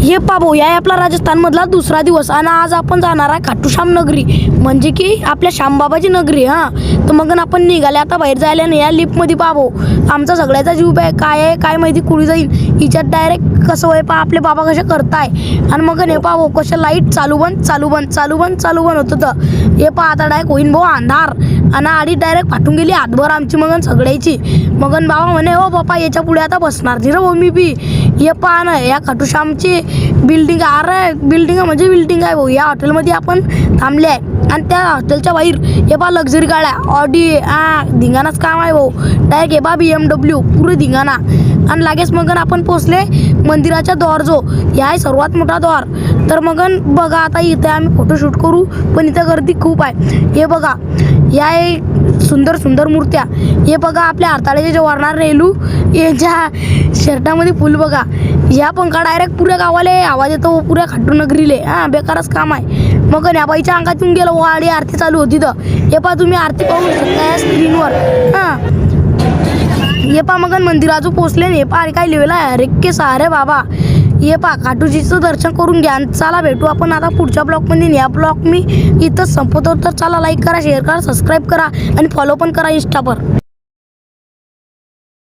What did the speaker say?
हे पाबो या आपला राजस्थानमधला दुसरा दिवस आणि आज आपण जाणार आहे खाटूश्याम नगरी म्हणजे की आपल्या श्यामबाबाची नगरी. तर मग आपण निघाले आता बाहेर जायला नाही. या लिफ्टमध्ये पाबो आमचा सगळ्याचा जीव काय काय माहिती कुणी जाईल हिच्यात डायरेक्ट कसं होय आपले बाबा कसे करताय. आणि मग हे पाबो कशा लाईट चालू बंद चालू बंद चालू बंद चालू बंद होतं. तर हे पहा आता डायरेक्ट होईन भाऊ अंधार आणि आडी डायरेक्ट फाटून गेली हातभर आमची मगन सगळ्याची. मगन बाबा म्हणे हो बापा याच्या पुढे आता बसणार नाही रे भाऊ मी बी. हे पहा ना या खाटूश्यामची बिल्डिंग अरे बिल्डिंग म्हणजे बिल्डिंग आहे भाऊ. या हॉटेलमध्ये आपण थांबले आहे आणि त्या हॉटेलच्या बाहेर हे पहा लक्झरी गाड्या ऑडी धिंगाणाच काम आहे भाऊ. डायरेक्ट हे पहा BMW पुरे धिंगाणा. आणि लागेच मगन आपण पोचले मंदिराच्या द्वार जो ह्या आहे सर्वात मोठा द्वार. तर मगन बघा आता इथे आम्ही फोटोशूट करू पण इथं गर्दी खूप आहे. हे बघा या सुंदर सुंदर मूर्त्या. हे बघा आपल्या हाताळ्याचे जे वारणार रेलू यांच्या शर्टामध्ये फुल बघा. ह्या पंखा डायरेक्ट पुऱ्या गावाला आवाज येतो पुऱ्या खाटू नगरीले. बेकारच काम आहे. मग या बाईच्या अंगात येऊन गेलं वाडी आरती चालू होती. तर हे पहा तुम्ही आरती पाहू शकता या स्क्रीनवर. हे पहा मग मंदिराजू पोचले हे पहा अरे काय लिहिलं आहे अरे के सारे बाबा. हे पहा खाटूजीचं दर्शन करून घ्या. चला भेटू आपण आता पुढच्या ब्लॉगमध्ये. या ब्लॉग मी इथंच संपवतो. तर चला लाईक करा शेअर करा सबस्क्राईब करा आणि फॉलो पण करा इंस्टावर.